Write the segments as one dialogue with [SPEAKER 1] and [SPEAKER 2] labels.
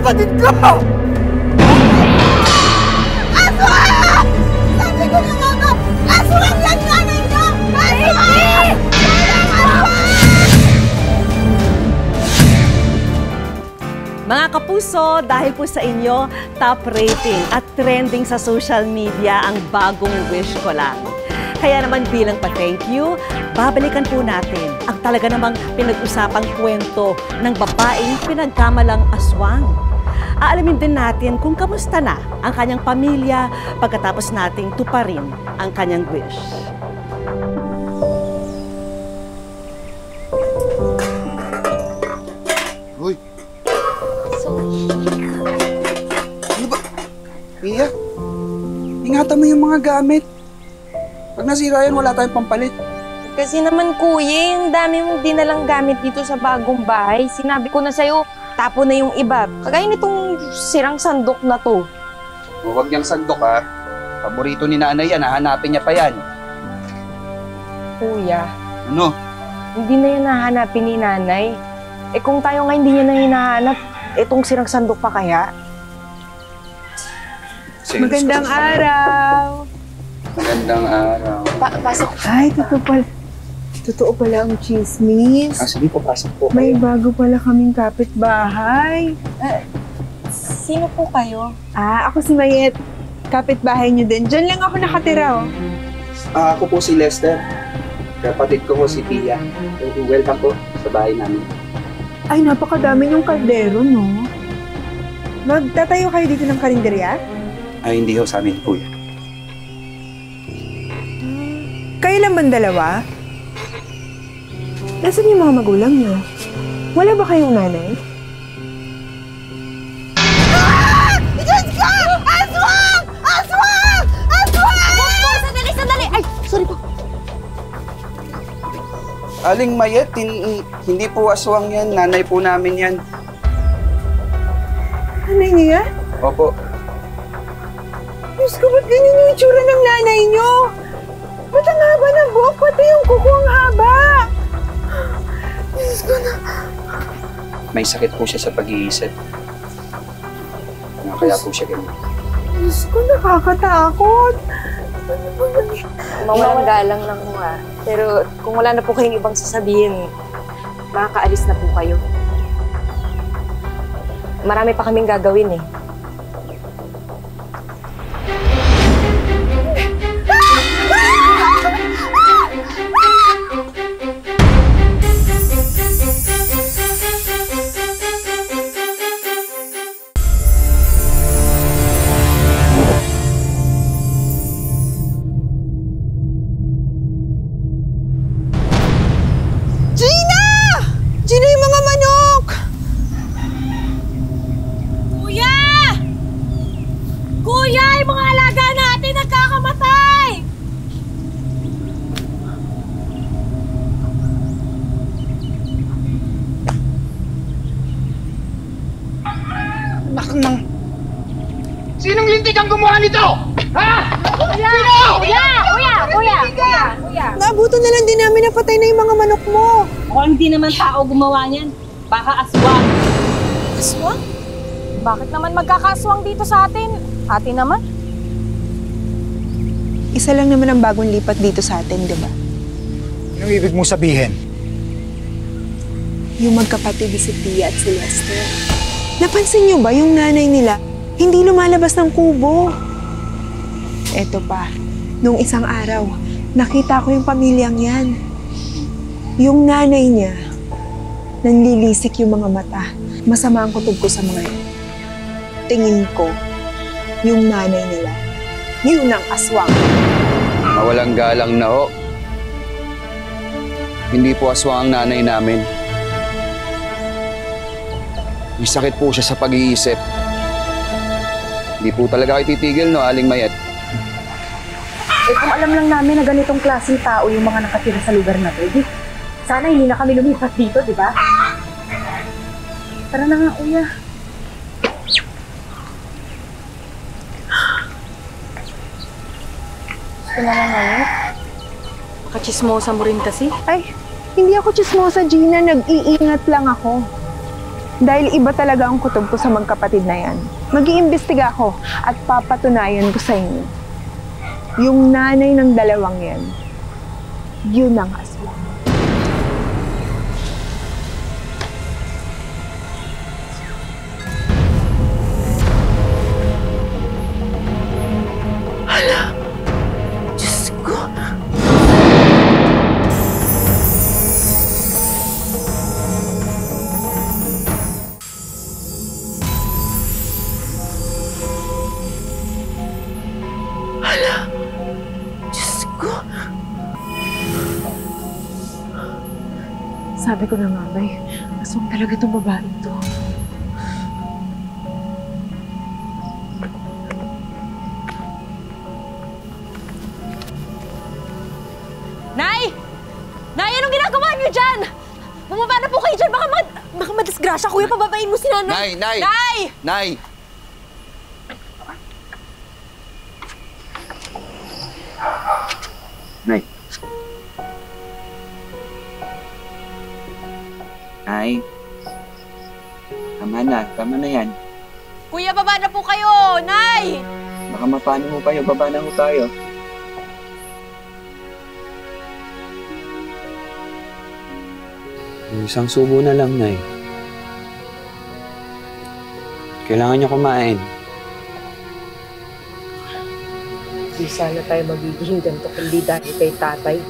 [SPEAKER 1] kapatid ko! Aswang! Sabi ko na nga ba, aswang yan nanay niyo! Aswang!
[SPEAKER 2] Mga kapuso, dahil po sa inyo, top rating at trending sa social media ang bagong Wish Ko Lang. Kaya naman bilang pa-thank you, babalikan po natin ang talaga namang pinag-usapang kwento ng babaeng pinagkamalang aswang. Aalamin din natin kung kamusta na ang kanyang pamilya pagkatapos nating tuparin ang kanyang wish.
[SPEAKER 3] Uy! Ano ba? Pia? Ingatan mo yung mga gamit. Pag nasira yan, wala tayong pampalit.
[SPEAKER 4] Kasi naman kuya, yung dami mong dinalang gamit dito sa bagong bahay. Sinabi ko na sa'yo, tapo na yung iba. Kagaya nitong sirang sandok na to.
[SPEAKER 3] Huwag niyang sandok ha. Paborito ni nanay yan, hahanapin niya pa yan.
[SPEAKER 4] Kuya,
[SPEAKER 3] Ano?
[SPEAKER 4] hindi na yan nahanapin ni nanay. Eh kung tayo nga hindi niya na hinahanap, itong sirang sandok pa kaya?
[SPEAKER 3] Sige,
[SPEAKER 5] Magandang
[SPEAKER 3] gusto ko.
[SPEAKER 5] araw!
[SPEAKER 3] Magandang araw.
[SPEAKER 4] Pasok.
[SPEAKER 5] Ay, totoo pala ang chismis.
[SPEAKER 3] Sige po, pasok po.
[SPEAKER 5] May bago pala kaming kapitbahay.
[SPEAKER 4] Sino po kayo?
[SPEAKER 5] Ako si Mayet. Kapitbahay niyo din. Diyan lang ako nakatira, oh.
[SPEAKER 3] Ako po si Lester. Kapatid ko po si Pia. Welcome po sa bahay namin.
[SPEAKER 5] Ay, napakadami yung kaldero, no? Magtatayo kayo dito ng karinderya?
[SPEAKER 3] Ay, hindi ho sa amin po yan.
[SPEAKER 5] Kayo lang bang dalawa? Nasaan yung mga magulang niyo? Wala ba kayong nanay?
[SPEAKER 1] Diyos ko! Aswang! Aswang! Aswang!
[SPEAKER 4] Sandali, sandali! Ay, sorry po.
[SPEAKER 3] Aling Mayet, hindi po aswang yan. Nanay po namin yan.
[SPEAKER 5] Nanay niyo yan?
[SPEAKER 3] Opo.
[SPEAKER 5] Diyos ko, ba't ganyan yung itsura ng nanay niyo? Ba't ang haba ng buhok? Pati yung kuko ang haba! Diyos ko na.
[SPEAKER 3] May sakit po siya sa pag-iisip. Kaya po siya ganun.
[SPEAKER 5] Diyos ko, nakakatakot.
[SPEAKER 4] Mawalang galang lang mo ha. Pero kung wala na po kayong ibang sasabihin, makakaalis na po kayo. Marami pa kaming gagawin eh.
[SPEAKER 5] Gina, yung mga manok!
[SPEAKER 2] Kuya! Kuya, yung mga alaga natin nagkakamatay!
[SPEAKER 3] Anak ng... Sinong lintik ang gumawa nito? Ha?
[SPEAKER 4] Kuya!
[SPEAKER 5] Naabutan na lang din namin na patay na yung mga manok mo.
[SPEAKER 2] Mukhang hindi naman tao gumawa niyan. Baka aswang.
[SPEAKER 4] Aswang? Bakit naman magkakaswang dito sa atin? Atin naman?
[SPEAKER 5] Isa lang naman ang bagong lipat dito sa atin, di ba?
[SPEAKER 6] Anong ibig mong sabihin?
[SPEAKER 5] Yung magkapatid si Pia at si Lester. Napansin niyo ba yung nanay nila hindi lumalabas ng kubo? Eto pa, nung isang araw, nakita ko yung pamilyang yan. Yung nanay niya, nanlilisik yung mga mata. Masama ang kutob ko sa mga yun. Tingin ko, yung nanay nila, yun ang aswang.
[SPEAKER 3] Mawalang galang na ho. Hindi po aswang ang nanay namin. May sakit po siya sa pag-iisip. Hindi po talaga kayo titigil, no, Aling Mayet?
[SPEAKER 7] Eh kung alam lang namin na ganitong klaseng tao yung mga nakatira sa lugar na to, sana hindi na kami lumipat dito, di ba? Tara na nga, kuya. Gusto na lang ngayon?
[SPEAKER 4] Makachismosa mo rin kasi.
[SPEAKER 5] Ay, hindi ako chismosa, Gina. Nag-iingat lang ako. Dahil iba talaga ang kutob ko sa magkapatid na yan. Mag-iimbestiga ako at papatunayan ko sa inyo. Yung nanay ng dalawang yan, yun ang aswang.
[SPEAKER 2] Diyos ko. Diyos ko.
[SPEAKER 5] Sabi ko na nga, Bay, aswang talaga itong babae to.
[SPEAKER 4] Nay! Nay, anong ginagawa niyo dyan? Bumaba na po kayo dyan. Baka madisgrasya, kuya. Pababain mo si nanay.
[SPEAKER 3] Nay!
[SPEAKER 4] Nay!
[SPEAKER 3] Nay! Nay. Nay. Tama na yan.
[SPEAKER 4] Kuya, baba na po kayo! Nay!
[SPEAKER 3] Baka mapano mo kayo, baba na ho tayo.
[SPEAKER 8] Isang subo na lang, Nay. Kailangan niyo kumain.
[SPEAKER 7] Di sana tayo magiging ganito kundi dahil kay tatay.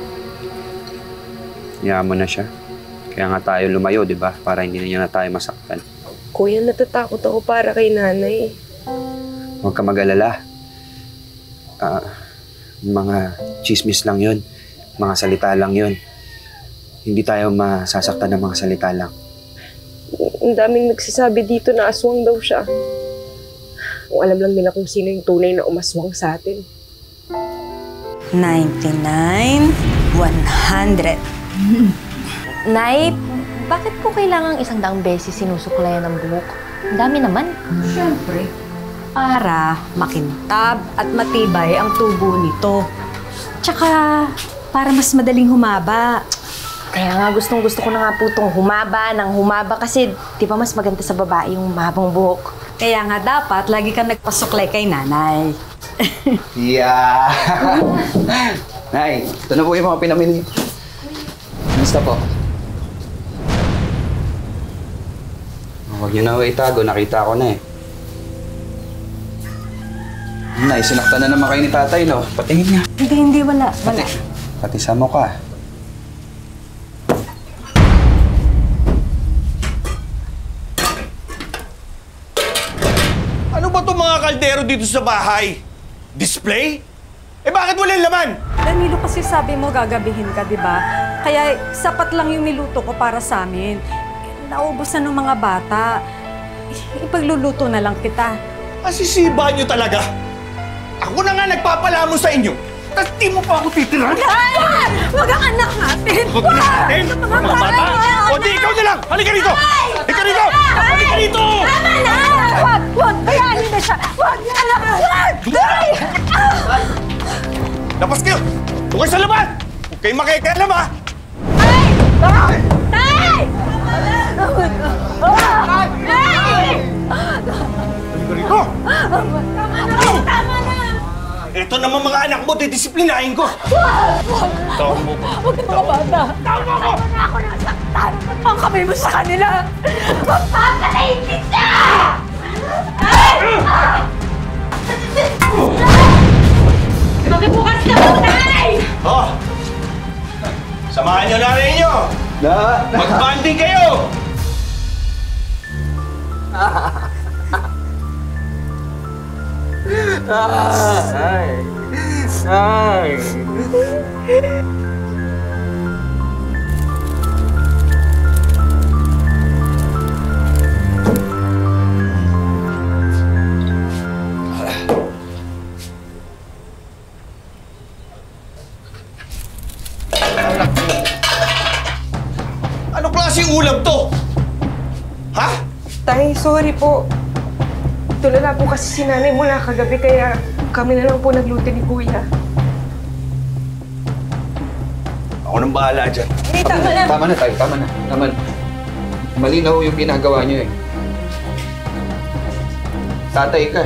[SPEAKER 8] Hayaan mo na siya. Kaya nga tayo lumayo, di ba? Para hindi na niya na tayo masaktan.
[SPEAKER 7] Kuya, natatakot ako para kay nanay.
[SPEAKER 8] Huwag ka mag-alala. Mga chismis lang yun. Mga salita lang yun. Hindi tayo masasaktan ng mga salita lang.
[SPEAKER 7] Ang daming nagsasabi dito na aswang daw siya. Kung alam lang nila kung sino yung tunay na umaswang sa atin.
[SPEAKER 9] 99, 100.
[SPEAKER 4] Nay, bakit po kailangang 100 beses sinusuklayan ng buhok? Ang dami naman.
[SPEAKER 9] Siyempre, para makintab at matibay ang tubo nito. Tsaka, para mas madaling humaba.
[SPEAKER 4] Kaya nga gustong-gusto ko na nga po itong humaba kasi di ba mas maganda sa babae yung mahabang buhok.
[SPEAKER 9] Kaya nga dapat, lagi kang nagpasuklay kay nanay.
[SPEAKER 3] Yeah! Nay, ito na po yung mga pinamili. Basta po.
[SPEAKER 8] Huwag niyo na itago. Nakita ko na eh.
[SPEAKER 3] Nay, sinaktan na naman kayo ni tatay, no? Patingin niya.
[SPEAKER 9] Hindi, wala.
[SPEAKER 8] Pati sa mukha.
[SPEAKER 10] Ano ba itong mga kaldero dito sa bahay? Display? Eh bakit walang laman?
[SPEAKER 11] Danilo, kasi sabi mo gagabihin ka, di ba? Kaya sapat lang yung niluto ko para sa amin. Naubos na ng mga bata. Ipagluluto na lang kita.
[SPEAKER 10] Asisiba niyo talaga. Ako na nga nagpapalamo sa inyo. Tapos di mo pa ako titirahan.
[SPEAKER 11] Wag ang anak natin!
[SPEAKER 10] Huwag natin! Mga bata! O di ikaw na lang! Halika rito! Halika rito! Halika rito!
[SPEAKER 11] Tama na! Wag! Bayaan na siya! Wag! Anak! Wag!
[SPEAKER 10] Labas kayo! Doon kayo sa labas! Huwag kayong makikialam, ha?
[SPEAKER 11] Tay! Tay!
[SPEAKER 10] Halika rito!
[SPEAKER 11] Tama na!
[SPEAKER 10] Ito naman mga anak mo, didisiplinahin ko! Tawag mo ko!
[SPEAKER 11] Huwag yung mga bata!
[SPEAKER 10] Tawag mo ko!
[SPEAKER 11] Tama na ako nasaktan! Ang kamay mo sa kanila! Magpapalayin kita! Makibukas na po, Tay!
[SPEAKER 10] Oh! Samahan niyo na rin niyo! Mag-banding kayo! Anong klaseng ulam to? Ha?
[SPEAKER 7] Tay, sorry po. Tulala po kasi si nanay mula kagabi kaya kami na lang po nagluto ni kuya.
[SPEAKER 10] Ako nang bahala dyan.
[SPEAKER 7] Tama na.
[SPEAKER 3] Tama na tayo, tama na. Mali na ho yung ginagawa niyo eh. Tatay ka.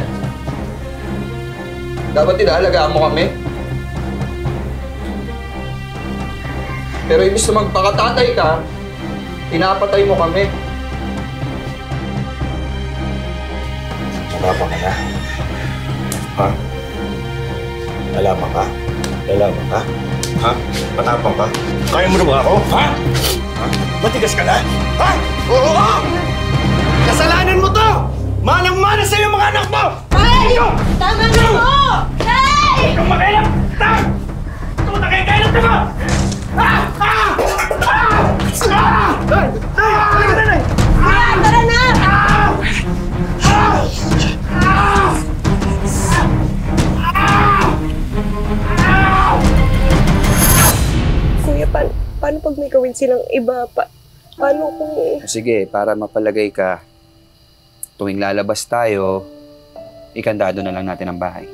[SPEAKER 3] Dapat inaalagaan mo kami. Pero imbis na magpakatatay ka, pinapatay mo kami.
[SPEAKER 10] Matapang ka na. Ha? Lalaman ka? Lalaman ka? Ha? Matapang ka? Kaya mo na ba ako? Ha? Ha? Matigas ka na? Ha? Oo! Kasalanan mo to! Manang-mana sa'yo mga anak mo!
[SPEAKER 1] Tay! Tama na po! Tay!
[SPEAKER 10] Huwag kang makailang! Tang! Ito na kayo kailang mo! Ah! Ah! Ah! Ah!
[SPEAKER 1] Ah, tara na!
[SPEAKER 5] Kuya, paano pag may gawin silang iba? Paano kung...
[SPEAKER 8] Sige, para mapalagay ka, tuwing lalabas tayo, ikandado na lang natin ang bahay.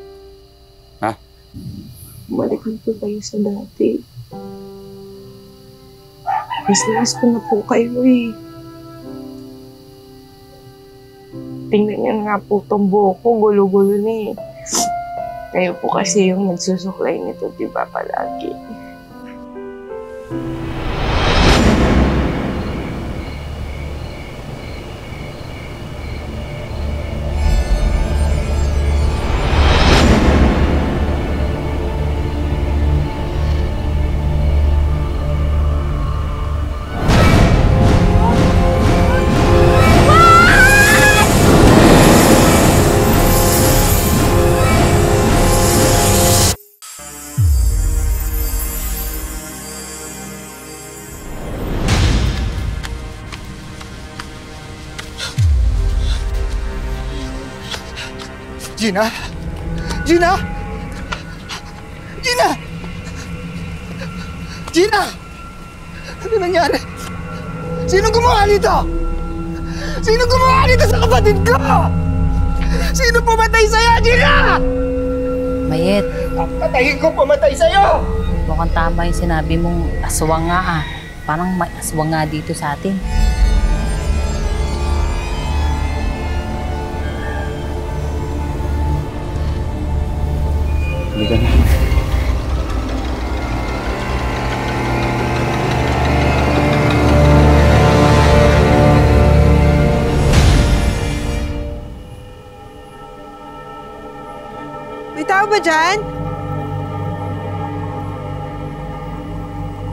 [SPEAKER 8] Ha?
[SPEAKER 5] Balik na po kayo sa dati. Mas ko na po kayo eh. Tingnan niyo nga po itong buhok ko, gulo-gulo na eh. Kayo po kasi yung nagsusuklay nito, di ba, palagi?
[SPEAKER 6] Gina? Gina? Gina! Gina! Ano nangyari? Sino gumawa nito? Sino gumawa nito sa kapatid ko? Sino pumatay sa'yo, Gina?
[SPEAKER 9] Mayet,
[SPEAKER 6] Patayin ko pumatay sa'yo!
[SPEAKER 9] mukhang tama yung sinabi mong aswang nga ah. Parang may aswang nga dito sa atin.
[SPEAKER 8] Hindi ka na.
[SPEAKER 5] May tao ba dyan?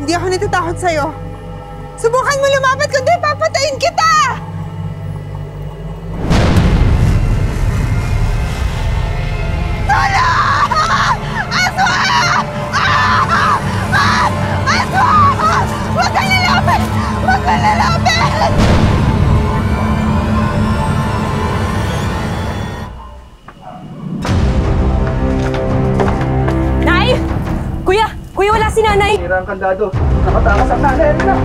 [SPEAKER 5] Hindi ako natatakot sa'yo. Subukan mo lumapit, kundi papatayin kita! Tulong! Aswang! Aswang! Huwag kang lalapit! Huwag kang lalapit!
[SPEAKER 4] Nay! Kuya! Kuya, wala si nanay!
[SPEAKER 3] Sira ang kandado. Nakatakas ang nanay na.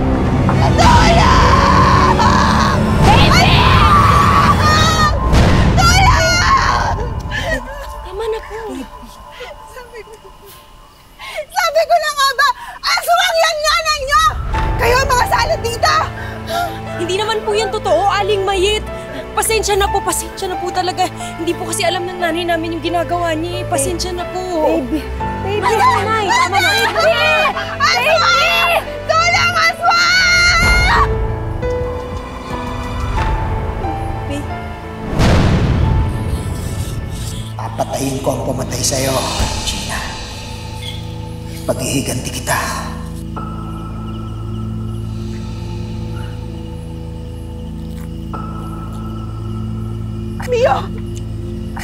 [SPEAKER 4] Tama na po.
[SPEAKER 1] Sabi ko na nga ba, aswang yan nanay niyo! Kayo ang mga salad dito!
[SPEAKER 4] Hindi naman po yan totoo, Aling Mayit. Pasensya na po talaga. Hindi po kasi alam ng nanay namin yung ginagawa niya. Pasensya na po.
[SPEAKER 5] Baby, nanay! Tama na!
[SPEAKER 1] Aswang! Tulong, aswang!
[SPEAKER 6] Papatayin ko ang pumatay sa'yo, Gina. Paghihiganti kita.
[SPEAKER 1] Mio!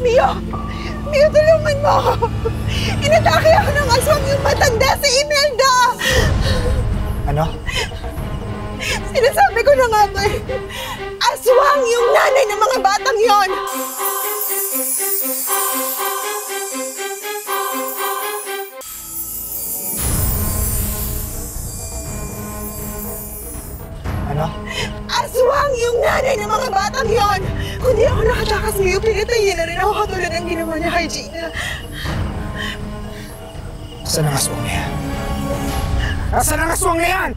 [SPEAKER 1] Mio! Mio, tulungan mo ako! Inatake ako ng aswang yung matanda si Imelda!
[SPEAKER 6] Ano?
[SPEAKER 1] Sinasabi ko na nga ba eh, aswang yung nanay ng mga batang yon!
[SPEAKER 6] Ano?
[SPEAKER 1] Aswang yung nanay ng mga batang yon! Kung di ako nakatakas Mio, pinatayin na rin ako katulad ng ginawa niya kay Gina.
[SPEAKER 6] Saan ang aswang na yan? Nasaan ang aswang na yan?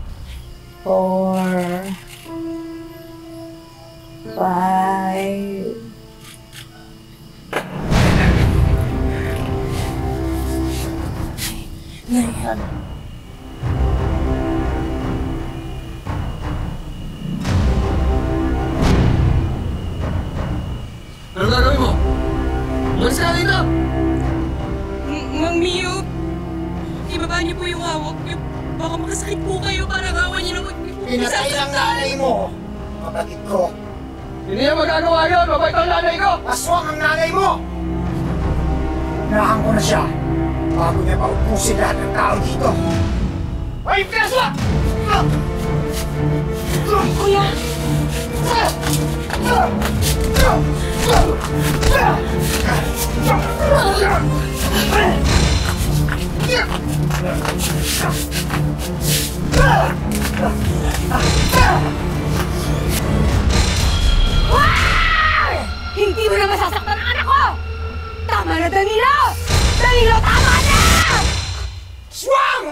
[SPEAKER 6] Pinatay ng nanay mo, kapatid ko.
[SPEAKER 10] Hindi niya magagawa yun! Mabait ang nanay ko!
[SPEAKER 6] Aswang ang nanay mo! Unahan ko na siya bago niya paupusin lahat ng tao dito. Ay, Kaswa!
[SPEAKER 4] Kuya!
[SPEAKER 11] Hindi mo na masasaktan ang anak ko! Tama na, Danilo! Danilo, tama na!
[SPEAKER 6] Swang!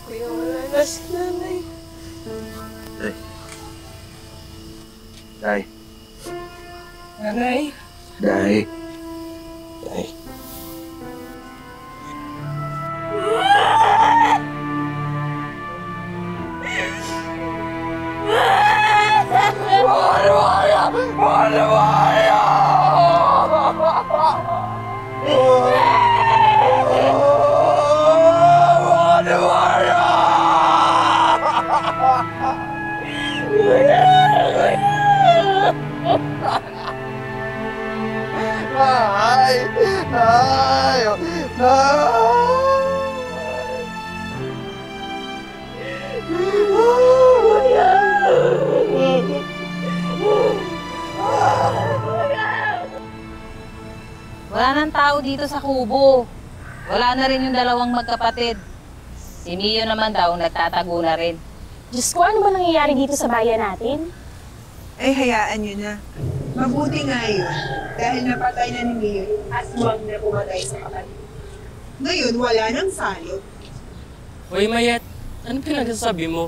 [SPEAKER 1] Kuya, wala na si nanay.
[SPEAKER 8] Day.
[SPEAKER 1] Nanay?
[SPEAKER 8] Day.
[SPEAKER 9] Wala nang tao dito sa kubo. Wala na rin yung dalawang magkapatid. Si Mio naman daw nagtatago na rin.
[SPEAKER 4] Diyos ko, ano ba nangyayari dito sa bayan natin?
[SPEAKER 5] Ay, hayaan nyo na. Mabuti nga yun. Dahil napatay na ni Mio, aswang na pumatay sa kapatid. Ngayon, wala nang salot.
[SPEAKER 12] Hoy Mayet, anong pinagsasabi mo?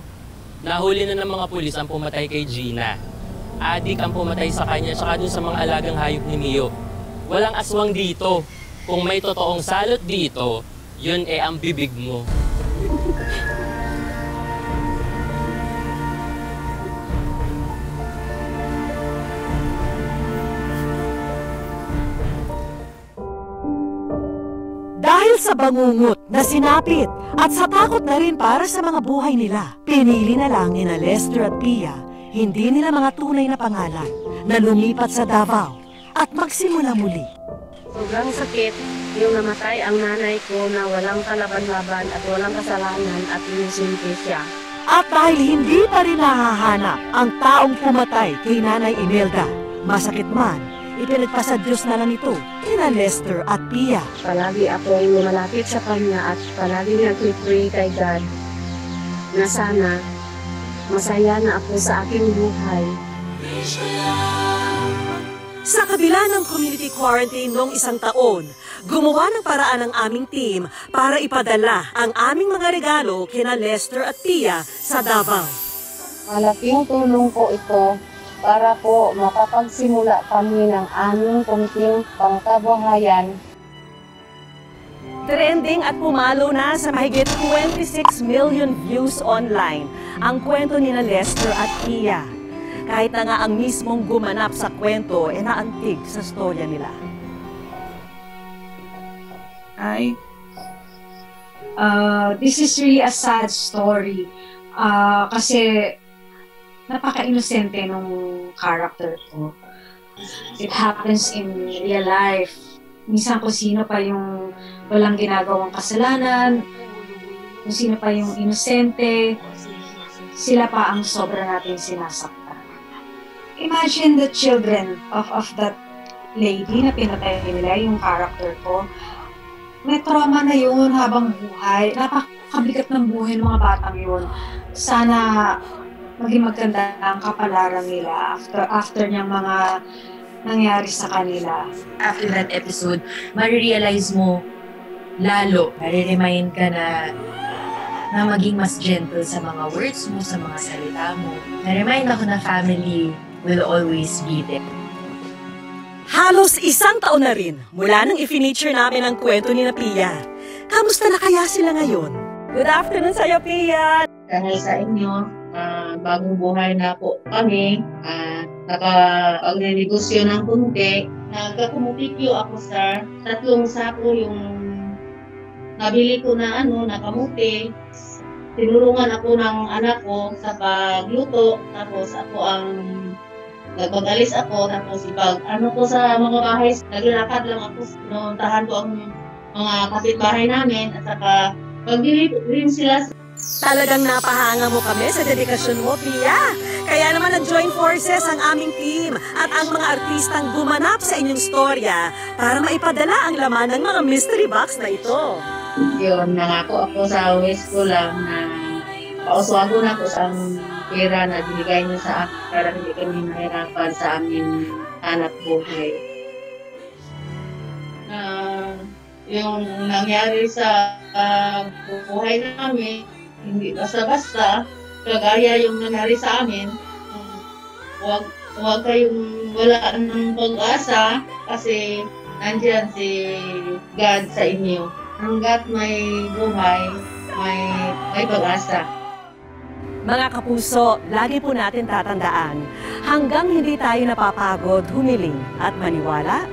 [SPEAKER 12] Nahuli na ng mga pulis ang pumatay kay Gina. Adik ang pumatay sa kanya tsaka dun sa mga alagang hayop ni Mio. Walang aswang dito. Kung may totoong salot dito, yun ang bibig mo.
[SPEAKER 2] Dahil sa bangungot na sinapit at sa takot na rin para sa mga buhay nila, pinili na lang nina Lester at Pia, hindi nila mga tunay na pangalan, na lumipat sa Davao at magsimula muli.
[SPEAKER 13] Sobrang sakit yung namatay ang nanay ko na walang kalaban-laban at walang kasalanan at inusinti siya.
[SPEAKER 2] At dahil hindi pa rin nahahanap ang taong pumatay kay Nanay Imelda, masakit man, ipinagpasa Diyos na lang ito kina Lester at Pia.
[SPEAKER 13] Palagi akong lumalapit sa kanya at palagi nag-pray kay God na sana masaya na ako sa aking buhay.
[SPEAKER 2] Sa kabila ng community quarantine noong 1 taon, gumawa ng paraan ng aming team para ipadala ang aming mga regalo kina Lester at Pia sa Davao.
[SPEAKER 13] Malaking tulong po ito para po makapagsimula kami ng aming kunting pangkabuhayan.
[SPEAKER 2] Trending at pumalo na sa mahigit 26 million views online ang kwento nina Lester at Pia. Kahit na nga ang mismong gumanap sa kwento naantig sa storya nila.
[SPEAKER 11] This is really a sad story. Kasi napaka-inosente nung character ko. It happens in real life. Minsan kung sino pa yung walang ginagawang kasalanan, kung sino pa yung inosente, sila pa ang sobra natin sinasaktan. Imagine the children of that lady na pinatay nila, yung character ko. May trauma na yun habang buhay. Napakabigat ng buhay ng mga batang yun. Sana maging maganda ang kapalaran nila after niyang mga nangyari sa kanila.
[SPEAKER 7] After that episode, marirealize mo lalo, mariremind ka na maging mas gentle sa mga words mo, sa mga salita mo. Na-remind ako na family will always be there.
[SPEAKER 2] Halos 1 taon na rin mula nang i-feature namin ang kwento ni Pia. Kamusta na kaya sila ngayon? Good afternoon sa'yo, Pia!
[SPEAKER 14] Dahil sa inyo, bagong buhay na po kami, nakapag-negosyo ng kunti. Nagkakumupikyo ako sa 3 sako yung nabili ko na nakamuti. Tinulungan ako ng anak ko sa pagluto, tapos ako ang nagpag-alis ako, tapos ko sa mga bahay, naglakad lang ako, pinuntahan ko ang mga kapitbahay namin, at saka pag-bili rin sila.
[SPEAKER 2] Talagang napahanga mo kami sa dedikasyon mo, Pia. Kaya naman nag-join forces ang aming team at ang mga artistang gumanap sa inyong storya para maipadala ang laman ng mga mystery box na ito.
[SPEAKER 14] Yun, nangako ako sa West ko lang na pauswago na ako sa pera na binigay niyo sa akin para hindi kami mahirapan sa aming hanap buhay. Yung nangyari sa buhay namin, hindi basta-basta, kagaya yung nangyari sa amin, huwag kayong wala ng pag-asa kasi nandyan si God sa inyo. Hanggat may buhay, may pag-asa.
[SPEAKER 2] Mga kapuso, lagi po natin tatandaan, hanggang hindi tayo napapagod humiling at maniwala,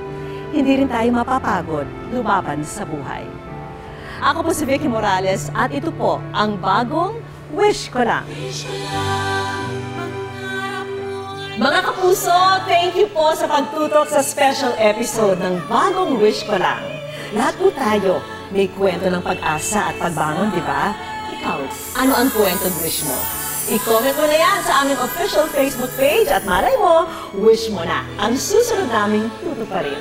[SPEAKER 2] hindi rin tayo mapapagod lumaban sa buhay. Ako po si Vicky Morales at ito po ang bagong Wish Ko Lang. Mga kapuso, thank you po sa pagtutok sa special episode ng bagong Wish Ko Lang. Lahat po tayo may kwento ng pag-asa at pagbangon, di ba? Ikaw, ano ang kwento ng wish mo? I-comment mo na yan sa aming official Facebook page at malay mo, wish mo na ang susunod naming tutuparin.